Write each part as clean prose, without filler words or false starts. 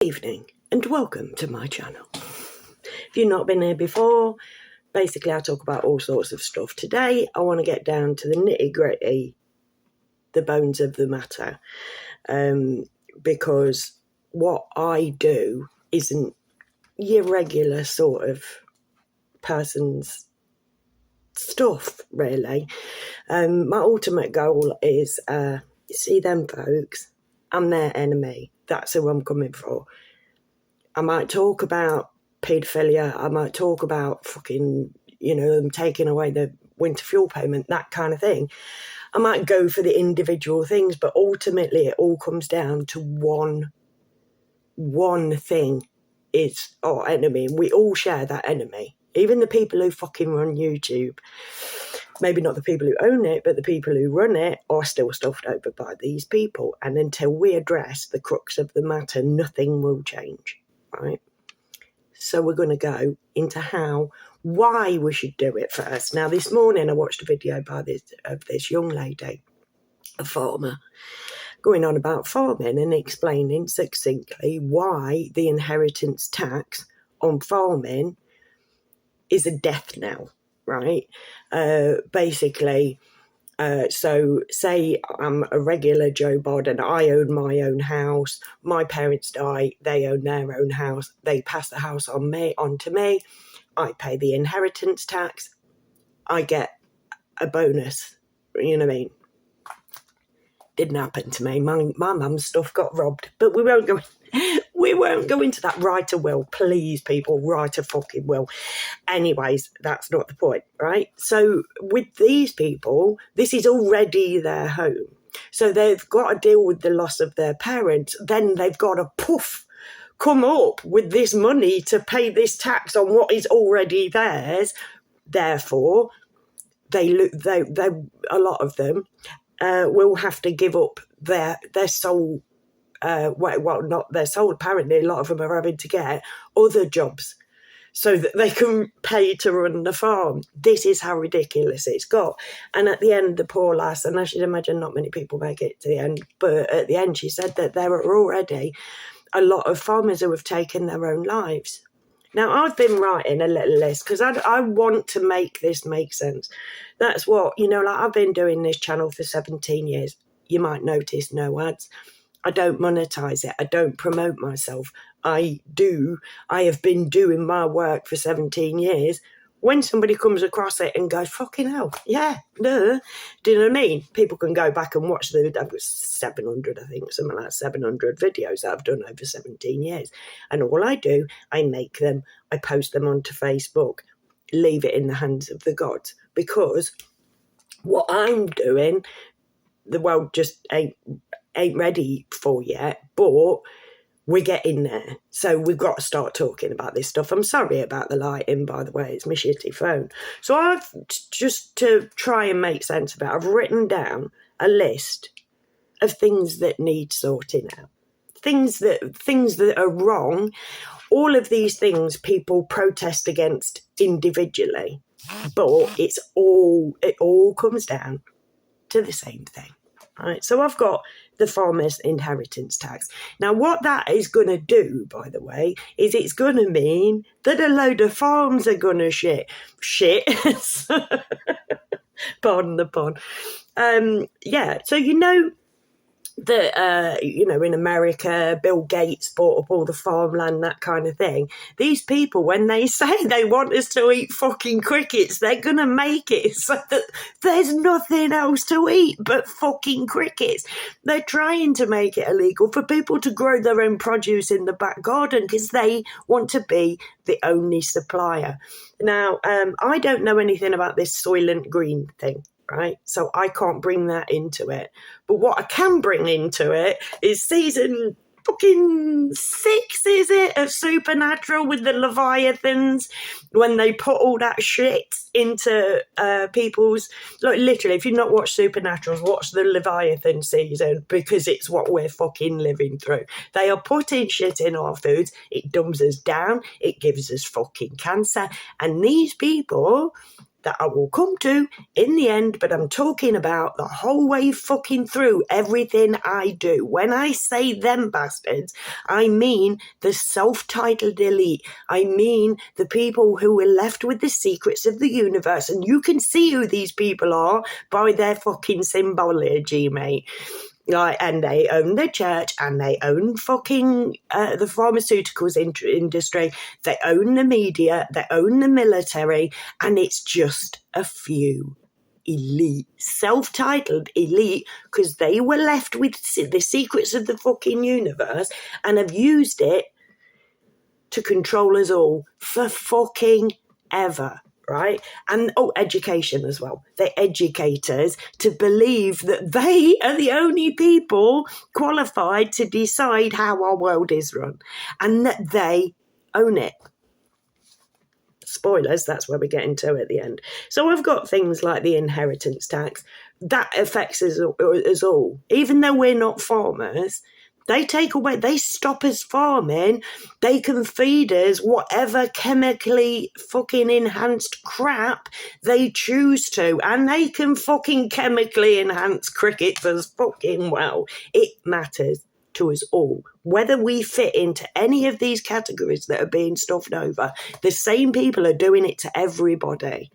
Evening and welcome to my channel. If you've not been here before, basically I talk about all sorts of stuff. Today I want to get down to the nitty-gritty, the bones of the matter, because what I do isn't your regular sort of person's stuff, really. My ultimate goal is, see them folks, I'm their enemy. That's who I'm coming for. I might talk about paedophilia. I might talk about fucking, them taking away the winter fuel payment, that kind of thing. I might go for the individual things, but ultimately it all comes down to one thing. It's our enemy, and we all share that enemy. Even the people who fucking run YouTube. Maybe not the people who own it, but the people who run it are still stuffed over by these people. And until we address the crux of the matter, nothing will change, right? So we're going to go into why we should do it first. Now, this morning I watched a video of this young lady, a farmer, going on about farming and explaining succinctly why the inheritance tax on farming is a death knell. Right, basically, so say I'm a regular Joe Bod and I own my own house. My parents die, they own their own house. They pass the house on to me. I pay the inheritance tax. I get a bonus. You know what I mean? Didn't happen to me. My mum's stuff got robbed, but we won't go. We won't go into that. Write a will, please, people. Write a fucking will. Anyways, that's not the point, right? So with these people, this is already their home. So they've got to deal with the loss of their parents. Then they've got to come up with this money to pay this tax on what is already theirs. Therefore, a lot of them will have to give up their sole. Not their sole. Apparently, a lot of them are having to get other jobs so that they can pay to run the farm. This is how ridiculous it's got. And at the end, the poor lass, and I should imagine not many people make it to the end, but at the end she said that there are already a lot of farmers who have taken their own lives. Now, I've been writing a little list because I want to make this make sense. That's what, I've been doing this channel for 17 years. You might notice no ads. I don't monetize it. I don't promote myself. I have been doing my work for 17 years. When somebody comes across it and goes, fucking hell, yeah, duh. Do you know what I mean? People can go back and watch I've got 700, I think, something like 700 videos that I've done over 17 years. And all I do, I make them, I post them onto Facebook, leave it in the hands of the gods. Because what I'm doing, the world just ain't ready for yet, but we're getting there. So we've got to start talking about this stuff. I'm sorry about the lighting, by the way. It's my shitty phone. So I've, just to try and make sense of it, I've written down a list of things that need sorting out. Things that are wrong. All of these things people protest against individually. But it all comes down to the same thing. Right, so I've got the farmer's inheritance tax. Now, what that is going to do, by the way, is it's going to mean that a load of farms are going to shit. Pardon the pun. So that, in America, Bill Gates bought up all the farmland, that kind of thing. These people, when they say they want us to eat fucking crickets, they're going to make it so that there's nothing else to eat but fucking crickets. They're trying to make it illegal for people to grow their own produce in the back garden because they want to be the only supplier. Now, I don't know anything about this Soylent Green thing. Right, so I can't bring that into it. But what I can bring into it is season fucking 6, is it, of Supernatural with the Leviathans, when they put all that shit into people's, like, literally, if you've not watched Supernatural, watch the Leviathan season, because it's what we're fucking living through. They are putting shit in our foods, it dumbs us down, it gives us fucking cancer, and these people that I will come to in the end, but I'm talking about the whole way fucking through everything I do. When I say them bastards, I mean the self-titled elite. I mean the people who were left with the secrets of the universe. And you can see who these people are by their fucking symbology, mate. Like, and they own the church, and they own fucking the pharmaceuticals industry. They own the media. They own the military, and it's just a few elite, self-titled elite, because they were left with the secrets of the fucking universe and have used it to control us all for fucking ever. Right? And education as well. They educate us to believe that they are the only people qualified to decide how our world is run, and that they own it. Spoilers, that's where we get into at the end. So I've got things like the inheritance tax. That affects us all. Even though we're not farmers, they take away, they stop us farming. They can feed us whatever chemically fucking enhanced crap they choose to. And they can fucking chemically enhance crickets as fucking well. It matters to us all. Whether we fit into any of these categories that are being stuffed over, the same people are doing it to everybody.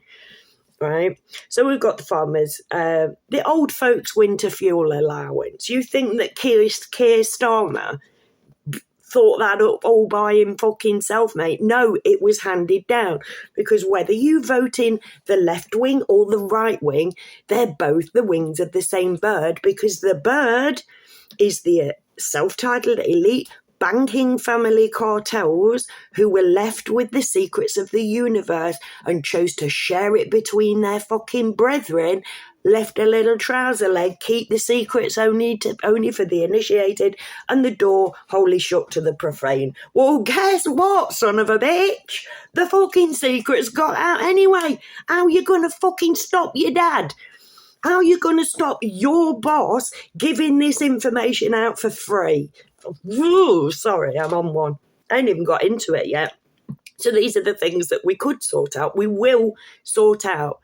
Right, so we've got the farmers, the old folks' winter fuel allowance. You think that Keir Starmer thought that up all by him fucking self, mate? No, it was handed down, because whether you vote in the left wing or the right wing, they're both the wings of the same bird, because the bird is the self-titled elite banking family cartels who were left with the secrets of the universe and chose to share it between their fucking brethren, left a little trouser leg, keep the secrets only for the initiated, and the door wholly shut to the profane. Well, guess what, son of a bitch? The fucking secrets got out anyway. How you gonna fucking stop your dad? How are you going to stop your boss giving this information out for free? Ooh, sorry, I'm on one. I ain't even got into it yet. So these are the things that we could sort out. We will sort out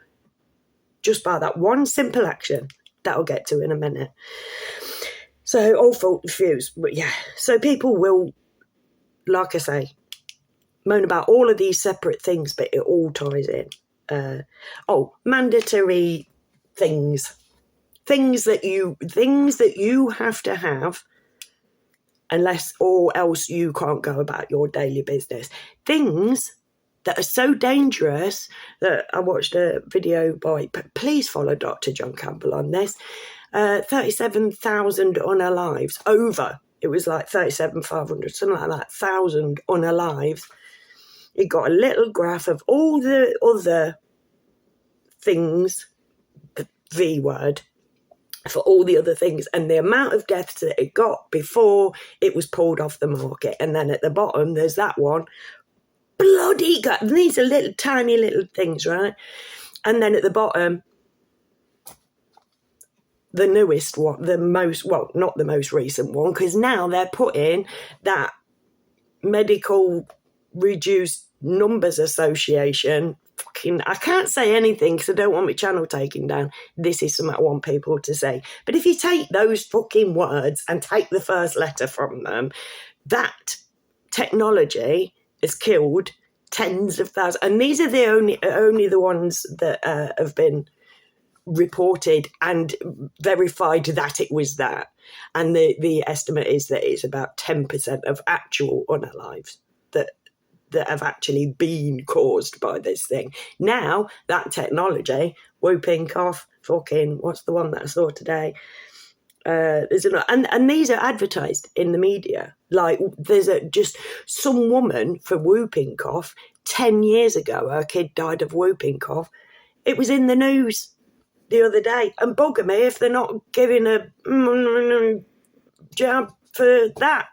just by that one simple action that I'll get to in a minute. So all fault fuse. But yeah, so people will, like I say, moan about all of these separate things, but it all ties in. Mandatory things that you have to have, unless or else you can't go about your daily business. Things that are so dangerous that I watched a video by, please follow Dr. John Campbell on this, 37,000 unalives over. It was like 37,500, something like that, 1,000 unalives. It got a little graph of all the other things, the V word, for all the other things, and the amount of deaths that it got before it was pulled off the market. And then at the bottom, there's that one. Bloody gut. And these are little, tiny little things, right? And then at the bottom, the newest one, not the most recent one, because now they're putting that medical reduced numbers association. I can't say anything because I don't want my channel taken down. This is something I want people to say. But if you take those fucking words and take the first letter from them, that technology has killed tens of thousands. And these are the only the ones that have been reported and verified that it was that. And the estimate is that it's about 10% of actual unalives that have actually been caused by this thing. Now, that technology, whooping cough, fucking, what's the one that I saw today? And these are advertised in the media. Like, there's just some woman for whooping cough, 10 years ago, her kid died of whooping cough. It was in the news the other day. And bugger me if they're not giving a jab for that.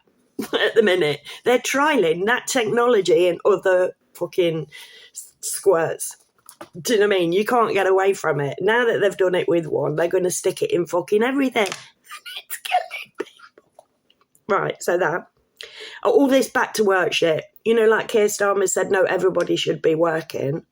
At the minute, they're trialing that technology in other fucking squirts. Do you know what I mean? You can't get away from it. Now that they've done it with one, they're going to stick it in fucking everything. And it's killing people. Right, so that. All this back to work shit. You know, like Keir Starmer said, no, everybody should be working.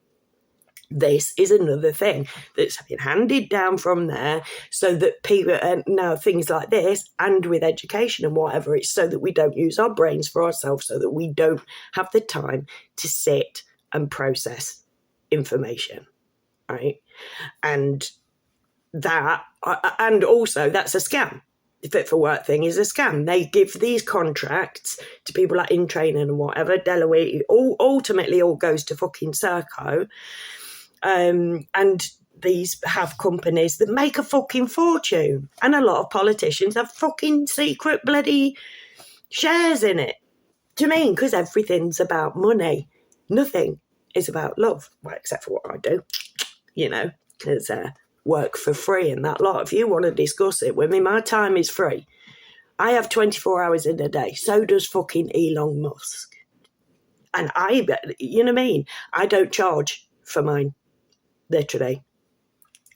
This is another thing that's been handed down from there, so that people, and now things like this, and with education and whatever, it's so that we don't use our brains for ourselves, so that we don't have the time to sit and process information, right? And also that's a scam. The Fit for Work thing is a scam. They give these contracts to people like in training and whatever, Deloitte, ultimately all goes to fucking Serco. And these have companies that make a fucking fortune. And a lot of politicians have fucking secret bloody shares in it. Do you mean? Because everything's about money. Nothing is about love. Well, except for what I do, because work for free and that lot. If you want to discuss it with me, my time is free. I have 24 hours in a day. So does fucking Elon Musk. And you know what I mean? I don't charge for mine. Literally.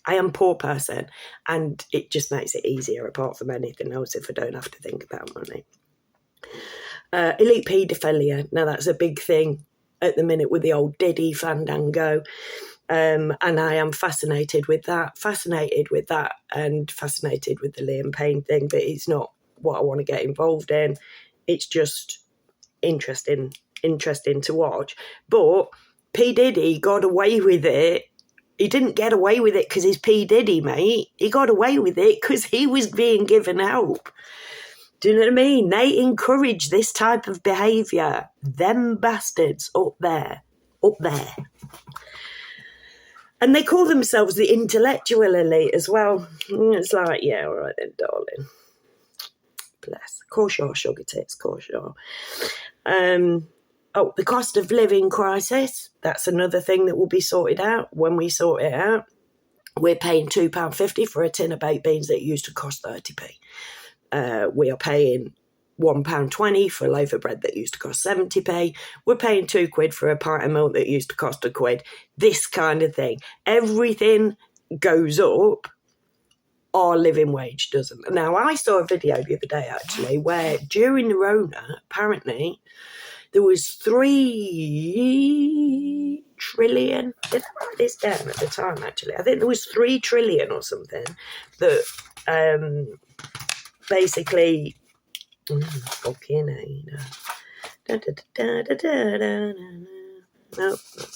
I am a poor person, and it just makes it easier apart from anything else if I don't have to think about money. Elite paedophilia. Now that's a big thing at the minute with the old Diddy Fandango. And I am fascinated with that, and fascinated with the Liam Payne thing, but it's not what I want to get involved in. It's just interesting to watch. But P. Diddy got away with it. He didn't get away with it because he's P. Diddy, mate. He got away with it because he was being given help. Do you know what I mean? They encourage this type of behaviour. Them bastards up there. And they call themselves the intellectual elite as well. It's like, yeah, all right then, darling. Bless. Of course you're, sugar tits, of course you're. The cost of living crisis. That's another thing that will be sorted out when we sort it out. We're paying £2.50 for a tin of baked beans that used to cost 30p. We are paying £1.20 for a loaf of bread that used to cost 70p. We're paying £2 for a pint of milk that used to cost £1. This kind of thing. Everything goes up. Our living wage doesn't. Now, I saw a video the other day, actually, where during the Rona, apparently, there was 3 trillion. Did I write this down at the time, actually? I think there was 3 trillion or something that basically... fucking no, that's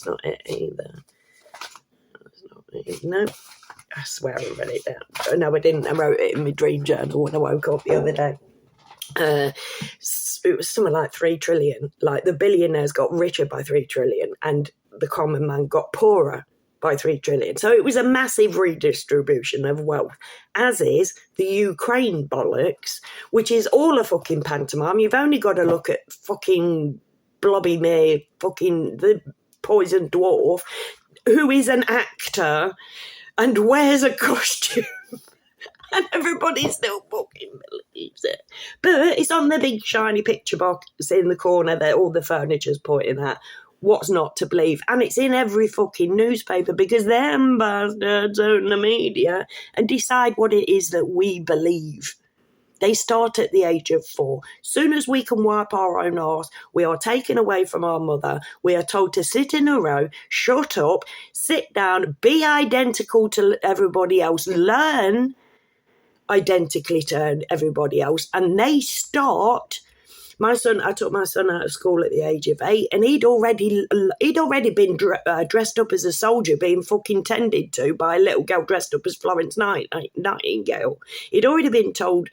not it either. That's not it. No, I swear I wrote it down. No, I didn't. I wrote it in my dream journal when I woke up the other day. It was something like 3 trillion. Like the billionaires got richer by 3 trillion, and the common man got poorer by 3 trillion. So it was a massive redistribution of wealth, as is the Ukraine bollocks, which is all a fucking pantomime. You've only got to look at fucking Blobby me, fucking the poison dwarf, who is an actor and wears a costume. And everybody still fucking believes it. But it's on the big shiny picture box in the corner that all the furniture's pointing at. What's not to believe? And it's in every fucking newspaper because them bastards own the media and decide what it is that we believe. They start at the age of 4. Soon as we can wipe our own arse, we are taken away from our mother. We are told to sit in a row, shut up, sit down, be identical to everybody else, learn identically to everybody else, and they start... I took my son out of school at the age of 8, and he'd already been dressed up as a soldier, being fucking tended to by a little girl dressed up as Florence Nightingale. He'd already been taught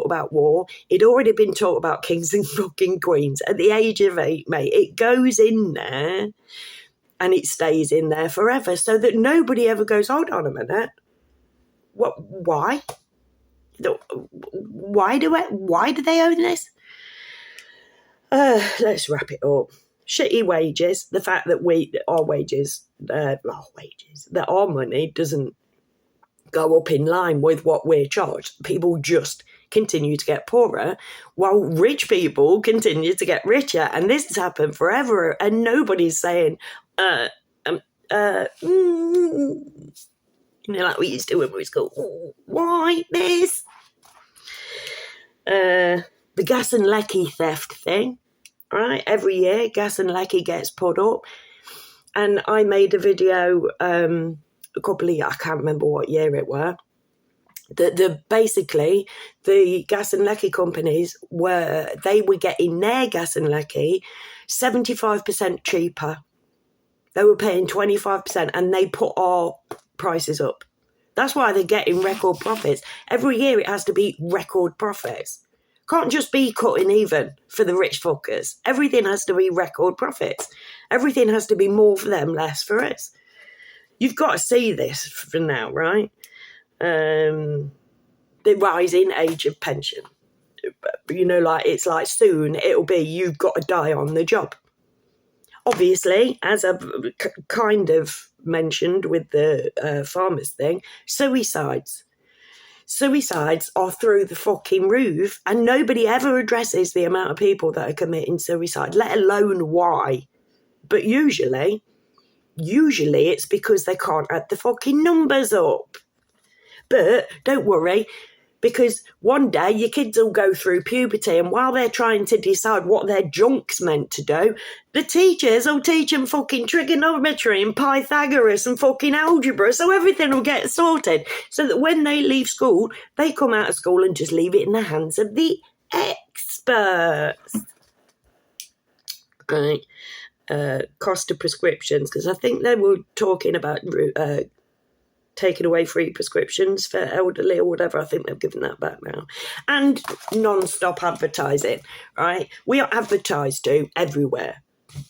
about war. He'd already been taught about kings and fucking queens at the age of 8, mate. It goes in there, and it stays in there forever, so that nobody ever goes, hold on a minute. What? Why? Why do they own this? Let's wrap it up. Shitty wages. The fact that that our money doesn't go up in line with what we're charged. People just continue to get poorer while rich people continue to get richer. And this has happened forever. And nobody's saying, like we used to when we was school. Why this? The gas and lecky theft thing, right? Every year, gas and lecky gets put up. And I made a video a couple of years, I can't remember what year it were, that basically the gas and lecky companies were getting their gas and lecky 75% cheaper. They were paying 25% and they put our prices up. That's why they're getting record profits. Every year it has to be record profits. Can't just be cutting even for the rich fuckers. Everything has to be record profits. Everything has to be more for them, less for us. You've got to see this for now, right? The rising age of pension. It's like soon it'll be you've got to die on the job. Obviously, as I've kind of mentioned with the farmers thing, suicides. Suicides are through the fucking roof, and nobody ever addresses the amount of people that are committing suicide, let alone why. But usually it's because they can't add the fucking numbers up. But don't worry, because one day your kids will go through puberty, and while they're trying to decide what their junk's meant to do, the teachers will teach them fucking trigonometry and Pythagoras and fucking algebra, so everything will get sorted, so that when they leave school, they come out of school and just leave it in the hands of the experts. Right. Cost of prescriptions, because I think they were talking about taking away free prescriptions for elderly or whatever. I think they've given that back now. And non-stop advertising, right? We are advertised to everywhere,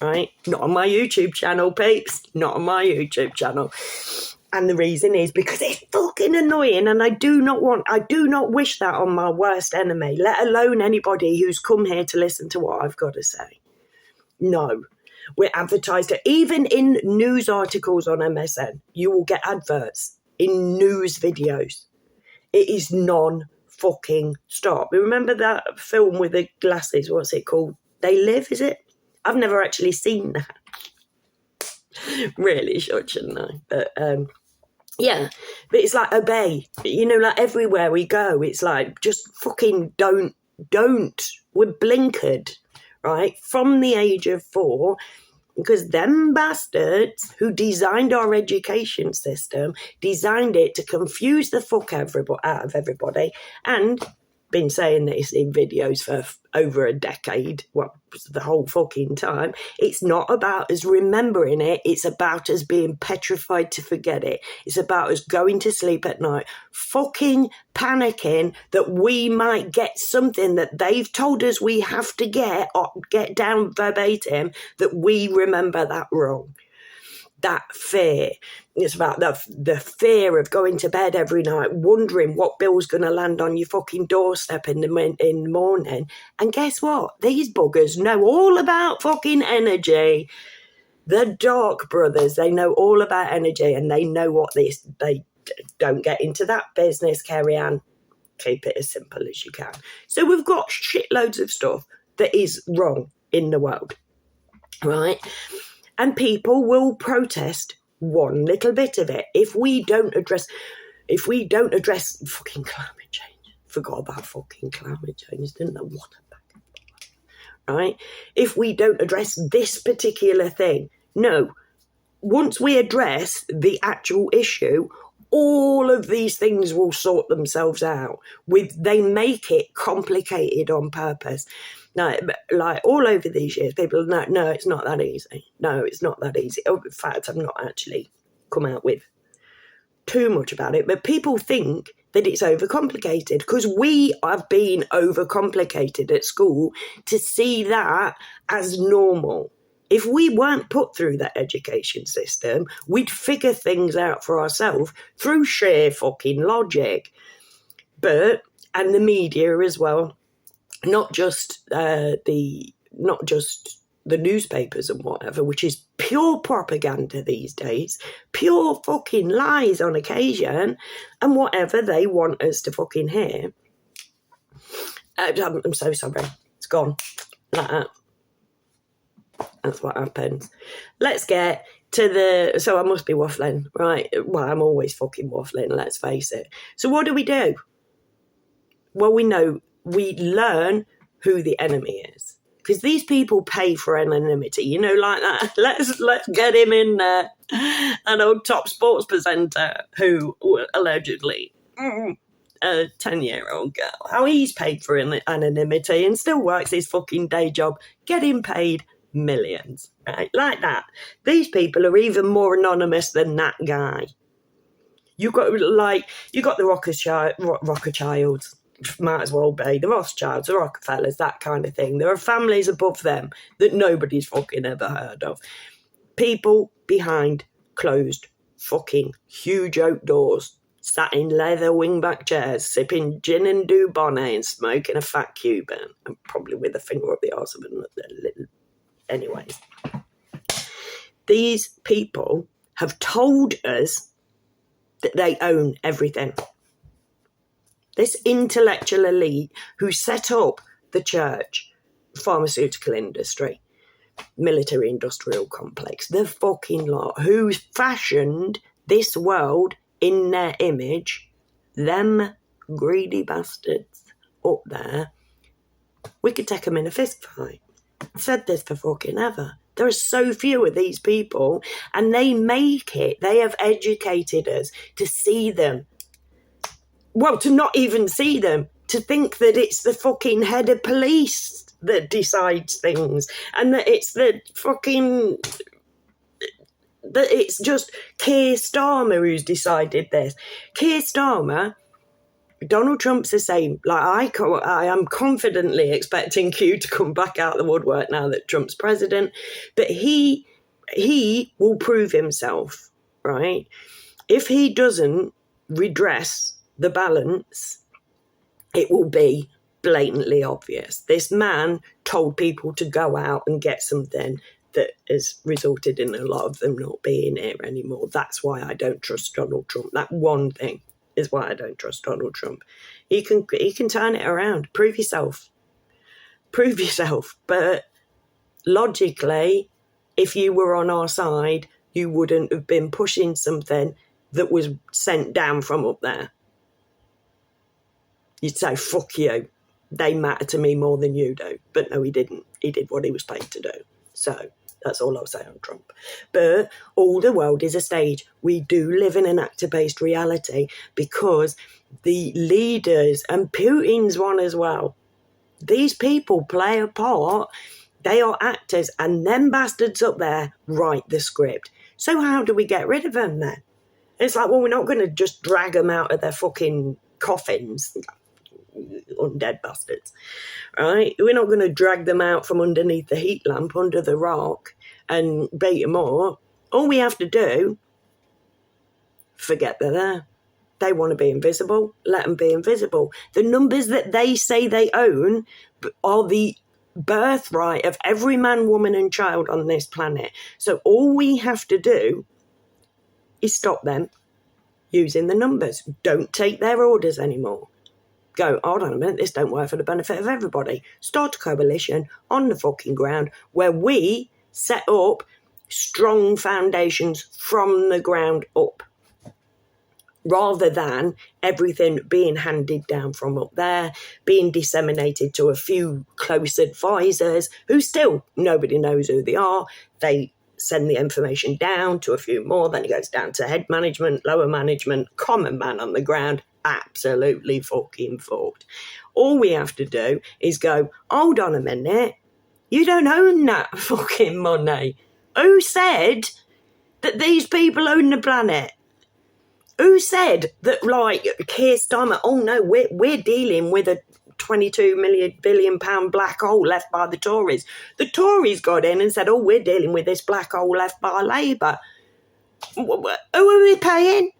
right? Not on my YouTube channel, peeps. Not on my YouTube channel. And the reason is because it's fucking annoying, and I do not wish that on my worst enemy, let alone anybody who's come here to listen to what I've got to say. No. We're advertised to, even in news articles on MSN, you will get adverts in news videos. It is non-fucking stop. Remember that film with the glasses? What's it called? They Live, is it? I've never actually seen that. Really shouldn't I? But yeah, but it's like obey. Like everywhere we go, it's like just fucking don't. We're blinkered. Right, from the age of 4, because them bastards who designed our education system designed it to confuse the fuck out of everybody, and been saying this in videos for over a decade, the whole fucking time. It's not about us remembering it, it's about us being petrified to forget it. It's about us going to sleep at night, fucking panicking that we might get something that they've told us we have to get, or get down verbatim, that we remember that wrong. That fear. It's about the fear of going to bed every night, wondering what bill's going to land on your fucking doorstep in the morning. And guess what? These buggers know all about fucking energy. The Dark Brothers, they know all about energy, and they know what this. They don't get into that business, Carrie Ann. Keep it as simple as you can. So we've got shitloads of stuff that is wrong in the world, right? And people will protest one little bit of it if we don't address fucking climate change. Forgot about fucking climate change, didn't know what about, right? If we don't address this particular thing, no. Once we address the actual issue, all of these things will sort themselves out. They make it complicated on purpose. No, like all over these years, people no, it's not that easy. No, it's not that easy. Oh, in fact, I've not actually come out with too much about it, but people think that it's overcomplicated because we have been overcomplicated at school to see that as normal. If we weren't put through that education system, we'd figure things out for ourselves through sheer fucking logic. And the media as well. Not just the newspapers and whatever, which is pure propaganda these days, pure fucking lies on occasion, and whatever they want us to fucking hear. I'm so sorry. It's gone like that. That's what happens. Let's get to so I must be waffling, right? Well, I'm always fucking waffling, let's face it. So what do? Well, we learn who the enemy is, because these people pay for anonymity, you know, like that. Let's get him in there. An old top sports presenter who allegedly, a 10-year-old girl, how he's paid for anonymity and still works his fucking day job, getting paid millions, right? Like that. These people are even more anonymous than that guy. You got the Rothschilds, might as well be the Rothschilds, the Rockefellers, that kind of thing. There are families above them that nobody's fucking ever heard of. People behind closed fucking huge oak doors, sat in leather wingback chairs, sipping gin and Dubonnet and smoking a fat Cuban, and probably with a finger up the arse of another little. Anyways, these people have told us that they own everything. This intellectual elite who set up the church, pharmaceutical industry, military industrial complex, the fucking lot, who fashioned this world in their image, them greedy bastards up there, we could take them in a fist fight. I've said this for fucking ever. There are so few of these people, and they have educated us to see them. Well, to not even see them, to think that it's the fucking head of police that decides things, and that it's that it's just Keir Starmer who's decided this. Keir Starmer, Donald Trump's the same. Like I am confidently expecting Q to come back out of the woodwork now that Trump's president, but he will prove himself, right? If he doesn't redress the balance, it will be blatantly obvious. This man told people to go out and get something that has resulted in a lot of them not being here anymore. That's why I don't trust Donald Trump. That one thing is why I don't trust Donald Trump. He can turn it around. Prove yourself. But logically, if you were on our side, you wouldn't have been pushing something that was sent down from up there. You'd say, fuck you. They matter to me more than you do. But no, he didn't. He did what he was paid to do. So that's all I'll say on Trump. But all the world is a stage. We do live in an actor-based reality because the leaders, and Putin's one as well, these people play a part. They are actors, and them bastards up there write the script. So how do we get rid of them then? It's like, well, we're not going to just drag them out of their fucking coffins, undead bastards, right? We're not going to drag them out from underneath the heat lamp under the rock and beat them up. All we have to do, forget they're there. They want to be invisible, let them be invisible. The numbers that they say they own are the birthright of every man, woman and child on this planet. So all we have to do is stop them using the numbers. Don't take their orders anymore. Go, hold on a minute, this don't work for the benefit of everybody. Start a coalition on the fucking ground where we set up strong foundations from the ground up, rather than everything being handed down from up there, being disseminated to a few close advisors who still nobody knows who they are. They send the information down to a few more, then it goes down to head management, lower management, common man on the ground. Absolutely fucking fucked. All we have to do is go, hold on a minute, you don't own that fucking money. Who said that these people own the planet? Who said that, like, Keir Starmer, oh no, we're dealing with a 22 billion pound black hole left by the Tories. The Tories got in and said, oh, we're dealing with this black hole left by Labour. Who are we paying?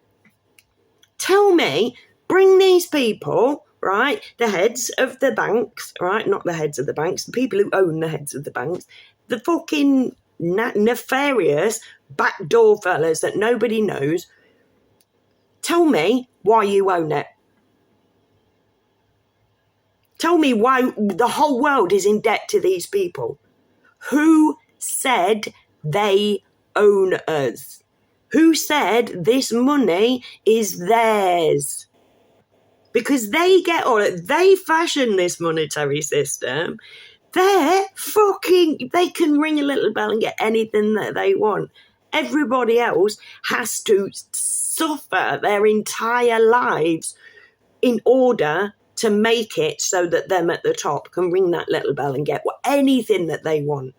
Tell me, bring these people, right, the heads of the banks, right, not the heads of the banks, the people who own the heads of the banks, the fucking nefarious backdoor fellas that nobody knows. Tell me why you own it. Tell me why the whole world is in debt to these people. Who said they own us? Who said this money is theirs? Because they get all it. They fashion this monetary system. they can ring a little bell and get anything that they want. Everybody else has to suffer their entire lives in order to make it so that them at the top can ring that little bell and get anything that they want,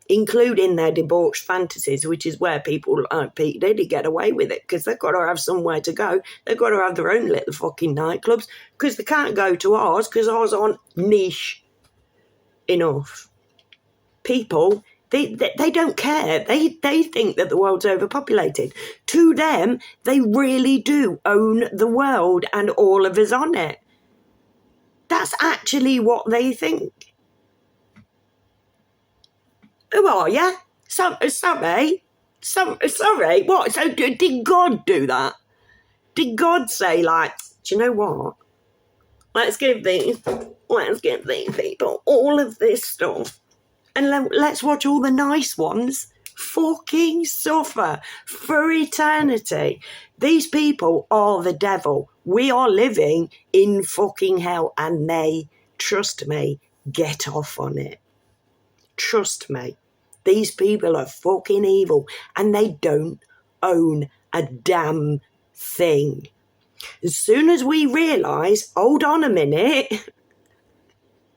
including their debauched fantasies, which is where people like Pete Diddy get away with it, because they've got to have somewhere to go. They've got to have their own little fucking nightclubs, because they can't go to ours, because ours aren't niche enough. People, they don't care. They think that the world's overpopulated. To them, they really do own the world and all of us on it. That's actually what they think. Who are you? Sorry. What? So did God do that? Did God say, like, do you know what? Let's give these people all of this stuff, and let's watch all the nice ones fucking suffer for eternity. These people are the devil. We are living in fucking hell, and they, trust me, get off on it. Trust me. These people are fucking evil, and they don't own a damn thing. As soon as we realise, hold on a minute,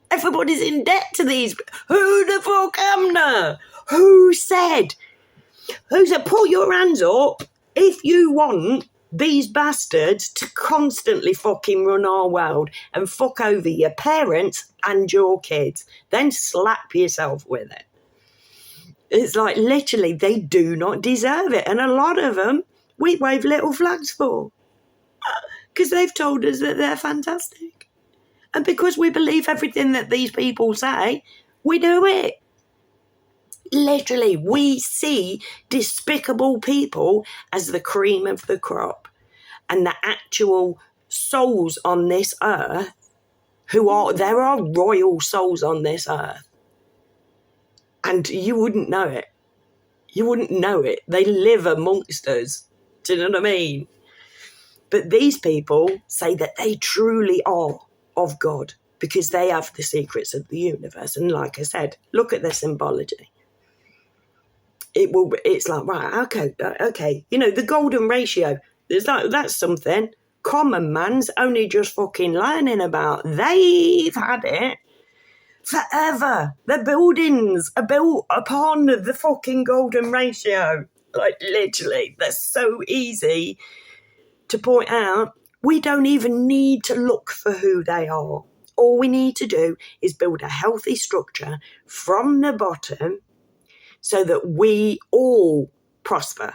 everybody's in debt to these. Who the fuck am I? Who said, pull your hands up if you want these bastards to constantly fucking run our world and fuck over your parents and your kids. Then slap yourself with it. It's like, literally, they do not deserve it. And a lot of them, we wave little flags for. Because they've told us that they're fantastic. And because we believe everything that these people say, we do it. Literally, we see despicable people as the cream of the crop. And the actual souls on this earth, there are royal souls on this earth. And you wouldn't know it. You wouldn't know it. They live amongst us. Do you know what I mean? But these people say that they truly are of God because they have the secrets of the universe. And like I said, look at the symbology. It's like, right, okay. You know, the golden ratio, that's something common man's only just fucking learning about. They've had it forever. The buildings are built upon the fucking golden ratio. Like, literally, they're so easy to point out. We don't even need to look for who they are. All we need to do is build a healthy structure from the bottom so that we all prosper.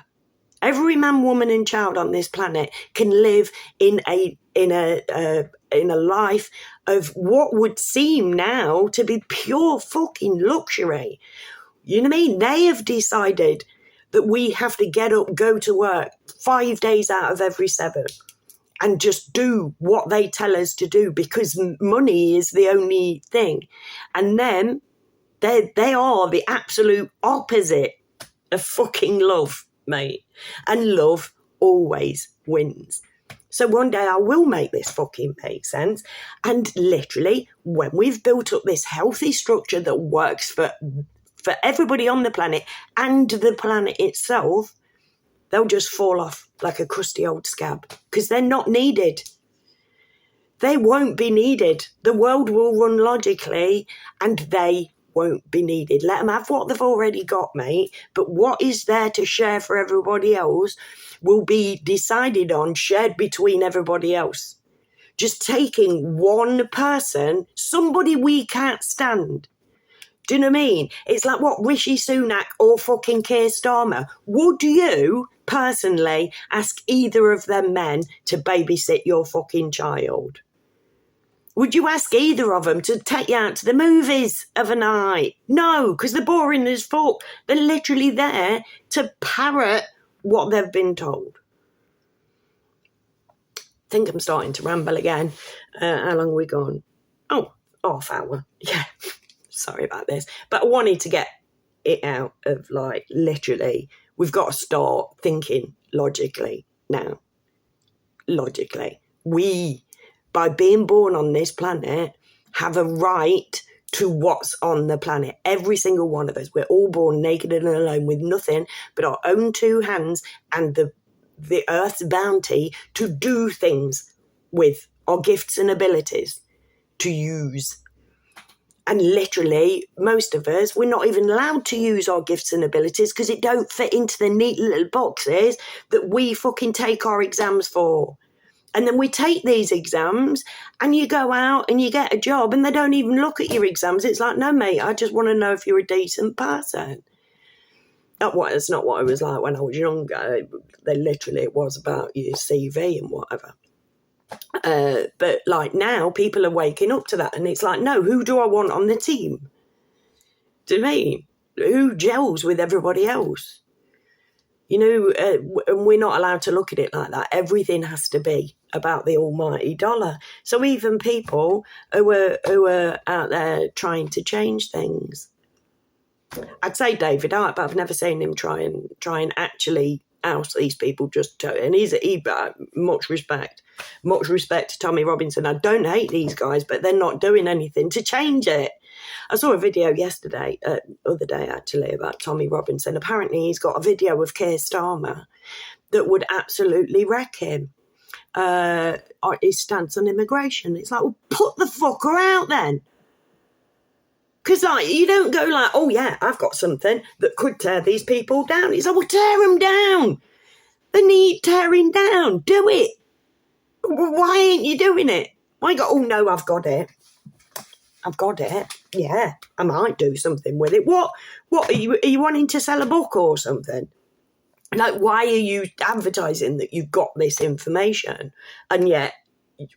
Every man, woman and child on this planet can live in a life of what would seem now to be pure fucking luxury. You know what I mean? They have decided that we have to get up, go to work 5 days out of every 7 and just do what they tell us to do because money is the only thing. And then they are the absolute opposite of fucking love, mate. And love always wins. So one day I will make this fucking make sense. And literally, when we've built up this healthy structure that works for everybody on the planet and the planet itself, they'll just fall off like a crusty old scab because they're not needed. They won't be needed. The world will run logically and they won't be needed. Let them have what they've already got, mate. But what is there to share for everybody else will be decided on, shared between everybody else. Just taking one person, somebody we can't stand. Do you know what I mean? It's like what Rishi Sunak or fucking Keir Starmer. Would you personally ask either of them men to babysit your fucking child? Would you ask either of them to take you out to the movies of a night? No, because they're boring as fuck. They're literally there to parrot what they've been told. I think I'm starting to ramble again. How long have we gone? Oh, half hour. Yeah. Sorry about this. But I wanted to get it out of, like, literally, we've got to start thinking logically now. Logically. We, by being born on this planet, have a right to what's on the planet. Every single one of us. We're all born naked and alone with nothing but our own two hands and the earth's bounty to do things with, our gifts and abilities to use. And literally, most of us, we're not even allowed to use our gifts and abilities because it don't fit into the neat little boxes that we fucking take our exams for. And then we take these exams and you go out and you get a job and they don't even look at your exams. It's like, no, mate, I just want to know if you're a decent person. It's not what I was like when I was younger. It was about your CV and whatever. But like now, people are waking up to that, and it's like, no, who do I want on the team? Do you mean who gels with everybody else? You know, and we're not allowed to look at it like that. Everything has to be about the almighty dollar. So even people who are out there trying to change things, I'd say David Icke, but I've never seen him try and actually oust these people. And he much respect to Tommy Robinson. I don't hate these guys, but they're not doing anything to change it. I saw a video other day actually, about Tommy Robinson. Apparently he's got a video of Keir Starmer that would absolutely wreck him. His stance on immigration. It's like, well, put the fucker out then. Because, like, you don't go like, oh, yeah, I've got something that could tear these people down. It's like, well, tear them down. They need tearing down. Do it. Why ain't you doing it? Why you go, oh, no, I've got it. Yeah, I might do something with it. What are you wanting to sell a book or something? Like, why are you advertising that you got this information? And yet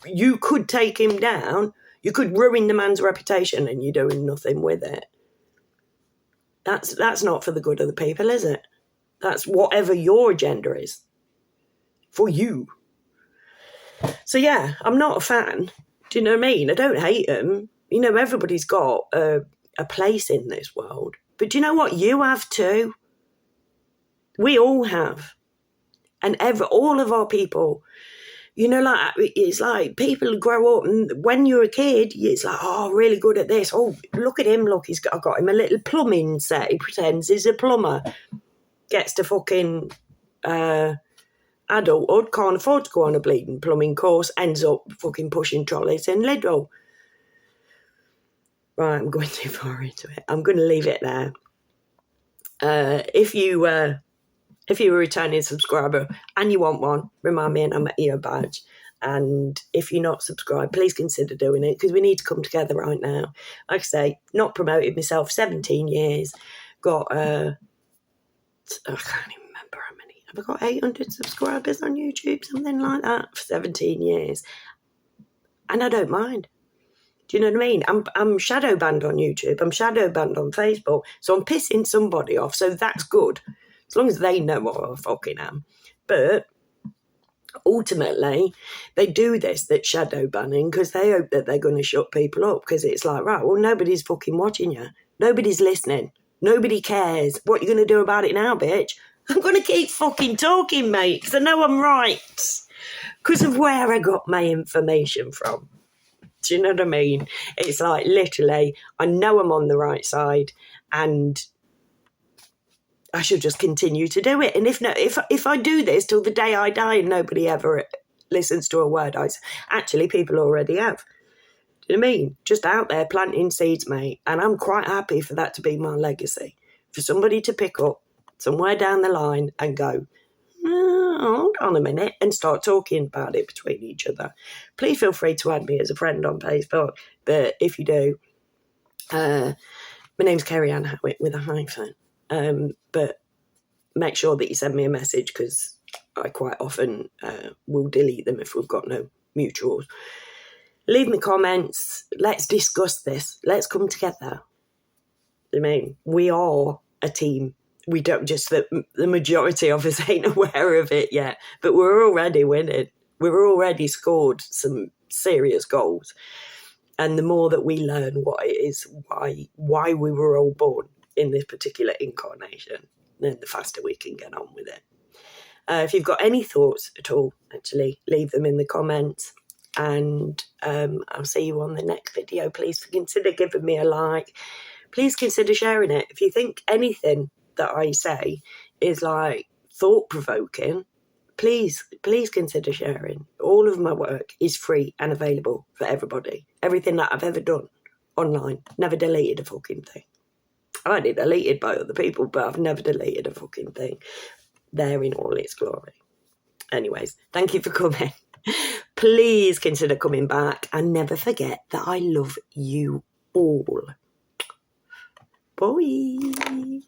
you could take him down. You could ruin the man's reputation and you're doing nothing with it. That's not for the good of the people, is it? That's whatever your agenda is. For you. So, yeah, I'm not a fan. Do you know what I mean? I don't hate them. You know, everybody's got a place in this world. But do you know what? You have too. We all have. And all of our people... You know, like, it's like people grow up and when you're a kid, it's like, oh, really good at this. Oh, look at him. Look, I've got him a little plumbing set. He pretends he's a plumber. Gets to fucking adulthood, can't afford to go on a bleeding plumbing course, ends up fucking pushing trolleys in Lidl. Right, I'm going too far into it. I'm going to leave it there. If you're a returning subscriber and you want one, remind me and I'll make you a badge. And if you're not subscribed, please consider doing it because we need to come together right now. Like I say, not promoted myself, 17 years. Got, I can't even remember how many. Have I got 800 subscribers on YouTube? Something like that for 17 years. And I don't mind. Do you know what I mean? I'm shadow banned on YouTube. I'm shadow banned on Facebook. So I'm pissing somebody off. So that's good. As long as they know what I fucking am. But ultimately, they do that shadow banning because they hope that they're going to shut people up because it's like, right, well, nobody's fucking watching you. Nobody's listening. Nobody cares. What are you going to do about it now, bitch? I'm going to keep fucking talking, mate, because I know I'm right. Because of where I got my information from. Do you know what I mean? It's like, literally, I know I'm on the right side and... I should just continue to do it. And if I do this till the day I die and nobody ever listens to a word actually people already have. Do you know what I mean? Just out there planting seeds, mate. And I'm quite happy for that to be my legacy. For somebody to pick up somewhere down the line and go, hold on a minute, and start talking about it between each other. Please feel free to add me as a friend on Facebook. But if you do, my name's Kerry Ann Howitt with a hyphen. But make sure that you send me a message because I quite often will delete them if we've got no mutuals. Leave me comments. Let's discuss this. Let's come together. I mean, we are a team. We don't just, the majority of us ain't aware of it yet, but we're already winning. We've already scored some serious goals. And the more that we learn what it is, why we were all born in this particular incarnation, then the faster we can get on with it. If you've got any thoughts at all, actually, leave them in the comments. And I'll see you on the next video. Please consider giving me a like. Please consider sharing it. If you think anything that I say is like thought-provoking, please consider sharing. All of my work is free and available for everybody. Everything that I've ever done online. Never deleted a fucking thing. I might be deleted by other people, but I've never deleted a fucking thing. There in all its glory. Anyways, thank you for coming. Please consider coming back and never forget that I love you all. Bye.